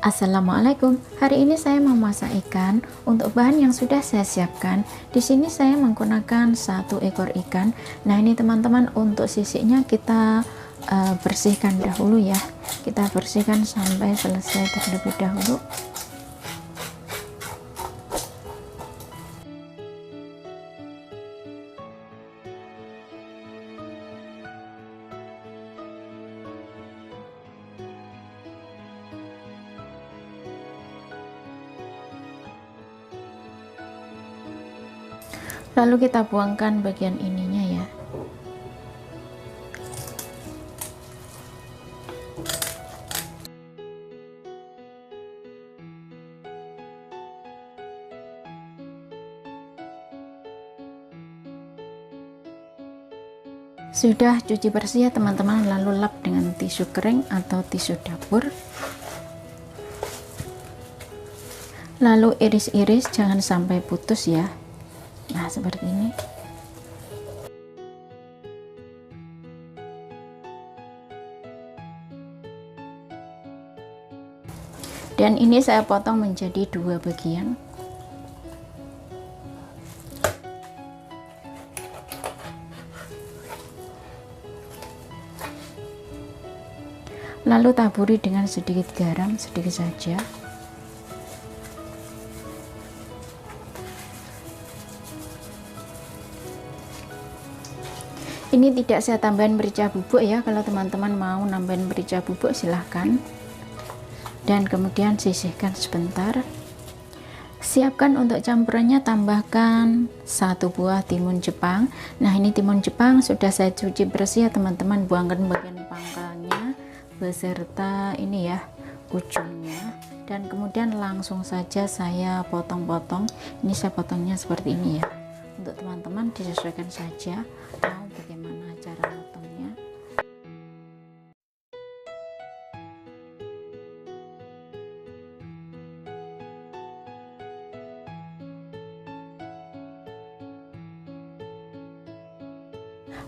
Assalamualaikum. Hari ini saya mau masak ikan. Untuk bahan yang sudah saya siapkan, di sini saya menggunakan 1 ekor ikan. Nah, ini teman-teman, untuk sisiknya kita bersihkan dahulu ya. Kita bersihkan sampai selesai terlebih dahulu. Lalu kita buangkan bagian ininya ya. Sudah cuci bersih ya teman-teman, lalu lap dengan tisu kering atau tisu dapur. Lalu iris-iris, jangan sampai putus ya. Nah, seperti ini. Dan ini saya potong menjadi 2 bagian. Lalu taburi dengan sedikit garam, sedikit saja. Ini tidak saya tambahin merica bubuk ya. Kalau teman-teman mau nambahin merica bubuk silahkan. Dan kemudian sisihkan sebentar. Siapkan untuk campurannya, tambahkan 1 buah timun Jepang. Nah, ini timun Jepang sudah saya cuci bersih ya teman-teman. Buangkan bagian pangkalnya beserta ini ya, ujungnya. Dan kemudian langsung saja saya potong-potong. Ini saya potongnya seperti ini ya. Untuk teman-teman disesuaikan saja mau bagaimana cara potongnya.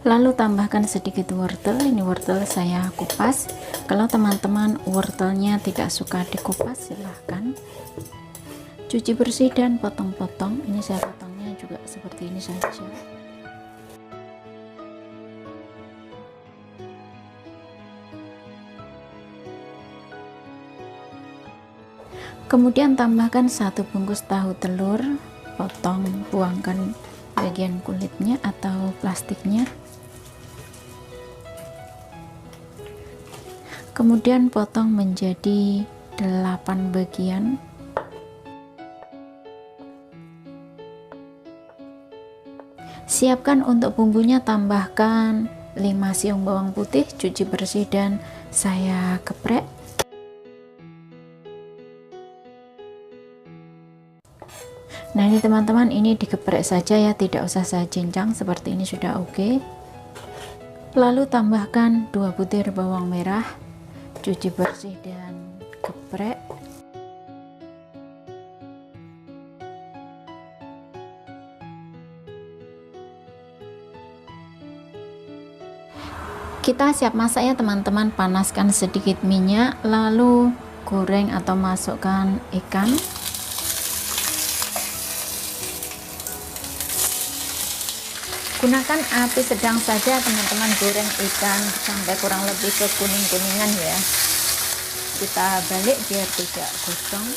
Lalu tambahkan sedikit wortel. Ini wortel saya kupas. Kalau teman-teman wortelnya tidak suka dikupas, silahkan cuci bersih dan potong-potong. Ini saya potongnya juga seperti ini saja. Kemudian tambahkan 1 bungkus tahu telur, potong, buangkan bagian kulitnya atau plastiknya. Kemudian potong menjadi 8 bagian. Siapkan untuk bumbunya, tambahkan 5 siung bawang putih, cuci bersih dan saya geprek. Nah, ini teman-teman, ini digeprek saja ya, tidak usah saya cincang, seperti ini sudah oke. Lalu tambahkan 2 butir bawang merah, cuci bersih dan geprek. Kita siap masak ya teman-teman. Panaskan sedikit minyak, lalu goreng atau masukkan ikan. Gunakan api sedang saja teman-teman, goreng ikan sampai kurang lebih ke kuning-kuningan ya. Kita balik biar tidak gosong.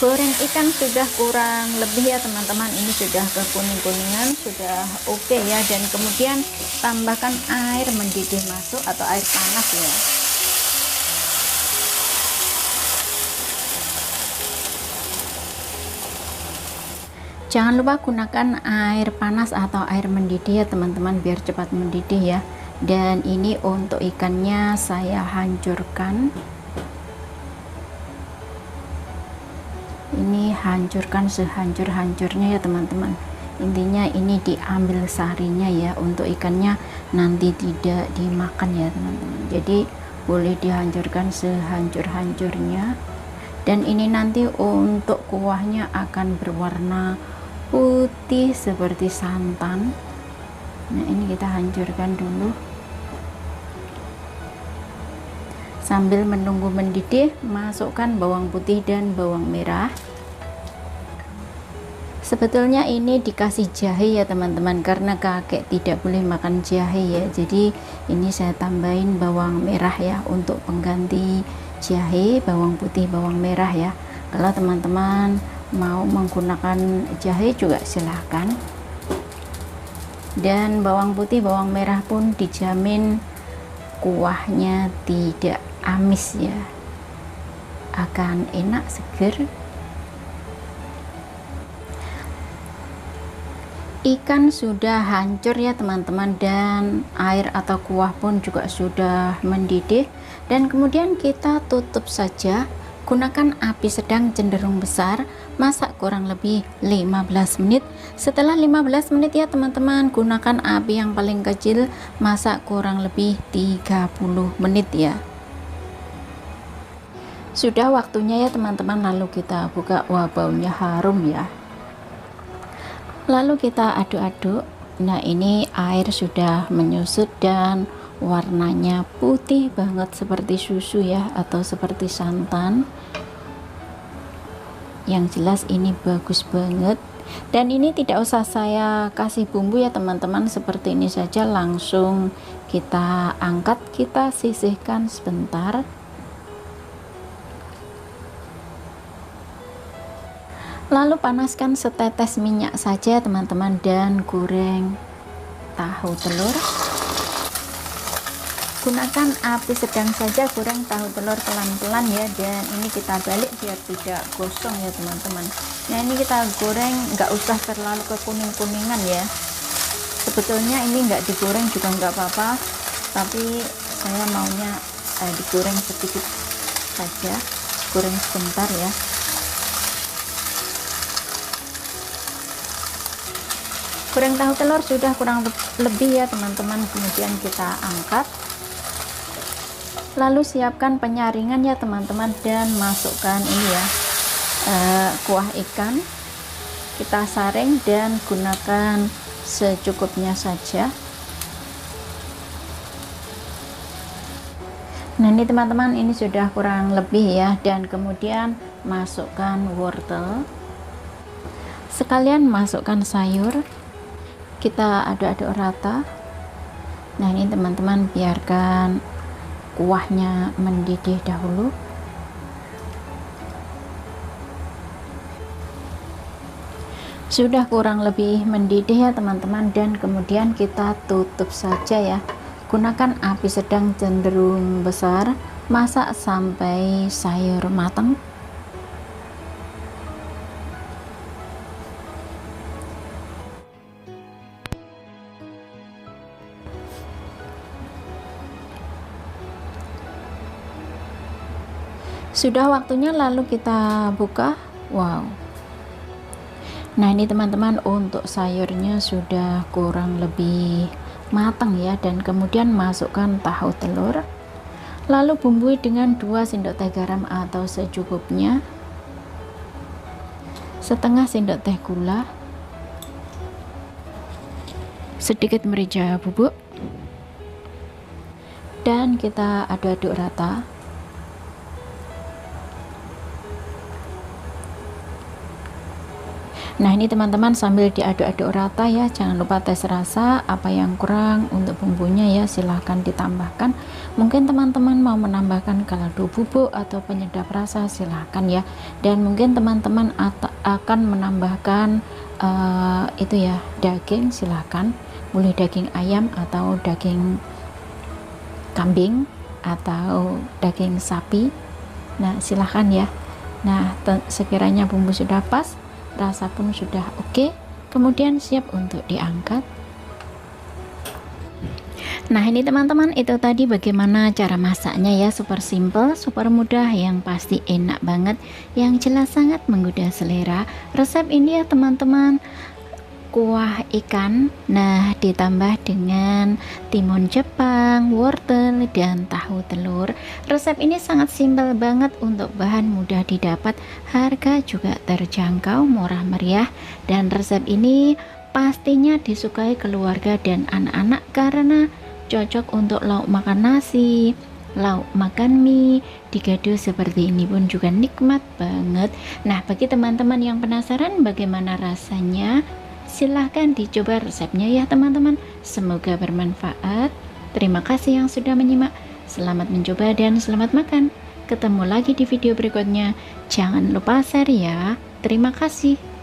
Goreng ikan sudah kurang lebih ya teman-teman, ini sudah ke kuning-kuningan, sudah oke ya. Dan kemudian tambahkan air mendidih masuk atau air panas ya. Jangan lupa gunakan air panas atau air mendidih ya teman-teman, biar cepat mendidih ya. Dan ini untuk ikannya saya hancurkan. Ini hancurkan sehancur-hancurnya ya teman-teman. Intinya ini diambil sarinya ya, untuk ikannya nanti tidak dimakan ya teman-teman. Jadi boleh dihancurkan sehancur-hancurnya. Dan ini nanti untuk kuahnya akan berwarna putih seperti santan. Nah, ini kita hancurkan dulu. Sambil menunggu mendidih, masukkan bawang putih dan bawang merah. Sebetulnya ini dikasih jahe ya teman-teman, karena kakek tidak boleh makan jahe ya, jadi ini saya tambahin bawang merah ya untuk pengganti jahe, bawang putih bawang merah ya. Kalau teman-teman mau menggunakan jahe juga silahkan. Dan bawang putih bawang merah pun dijamin kuahnya tidak amis ya, akan enak, seger. Ikan sudah hancur ya teman-teman, dan air atau kuah pun juga sudah mendidih, dan kemudian kita tutup saja. Gunakan api sedang cenderung besar, masak kurang lebih 15 menit. Setelah 15 menit ya teman-teman, gunakan api yang paling kecil, masak kurang lebih 30 menit ya. Sudah waktunya ya teman-teman, lalu kita buka. Wah, baunya harum ya. Lalu kita aduk-aduk. Nah, ini air sudah menyusut dan warnanya putih banget seperti susu ya, atau seperti santan. Yang jelas ini bagus banget. Dan ini tidak usah saya kasih bumbu ya teman-teman, seperti ini saja langsung kita angkat, kita sisihkan sebentar. Lalu panaskan setetes minyak saja teman-teman, dan goreng tahu telur. Gunakan api sedang saja, goreng tahu telur pelan-pelan ya, dan ini kita balik biar tidak gosong ya teman-teman. Nah, ini kita goreng, nggak usah terlalu ke kuning-kuningan ya. Sebetulnya ini nggak digoreng juga nggak apa-apa, tapi saya maunya digoreng sedikit saja, goreng sebentar ya. Goreng tahu telur sudah kurang lebih ya teman-teman, kemudian kita angkat. Lalu siapkan penyaringan ya teman-teman, dan masukkan ini ya, kuah ikan. Kita saring dan gunakan secukupnya saja. Nah, ini teman-teman, ini sudah kurang lebih ya, dan kemudian masukkan wortel. Sekalian masukkan sayur. Kita aduk-aduk rata. Nah, ini teman-teman, biarkan kuahnya mendidih dahulu. Sudah kurang lebih mendidih ya teman-teman, dan kemudian kita tutup saja ya. Gunakan api sedang cenderung besar, masak sampai sayur matang. Sudah waktunya, lalu kita buka. Wow. Nah, ini teman-teman, untuk sayurnya sudah kurang lebih matang ya, dan kemudian masukkan tahu telur. Lalu bumbui dengan 2 sendok teh garam atau secukupnya, setengah sendok teh gula, sedikit merica bubuk, dan kita aduk-aduk rata. Nah, ini teman-teman, sambil diaduk-aduk rata ya, jangan lupa tes rasa, apa yang kurang untuk bumbunya ya silahkan ditambahkan. Mungkin teman-teman mau menambahkan kaldu bubuk atau penyedap rasa, silahkan ya. Dan mungkin teman-teman akan menambahkan itu ya, daging, silahkan, boleh daging ayam atau daging kambing atau daging sapi. Nah, silahkan ya. Nah, sekiranya bumbu sudah pas, rasa pun sudah oke, kemudian siap untuk diangkat. Nah, ini teman-teman, itu tadi bagaimana cara masaknya ya, super simple, super mudah, yang pasti enak banget, yang jelas sangat menggoda selera. Resep ini ya teman-teman, kuah ikan, nah ditambah dengan timun Jepang, wortel, dan tahu telur. Resep ini sangat simpel banget, untuk bahan mudah didapat, harga juga terjangkau, murah meriah, dan resep ini pastinya disukai keluarga dan anak-anak karena cocok untuk lauk makan nasi, lauk makan mie digado seperti ini pun juga nikmat banget. Nah, bagi teman-teman yang penasaran bagaimana rasanya, silahkan dicoba resepnya ya teman-teman. Semoga bermanfaat. Terima kasih yang sudah menyimak. Selamat mencoba dan selamat makan. Ketemu lagi di video berikutnya. Jangan lupa share ya. Terima kasih.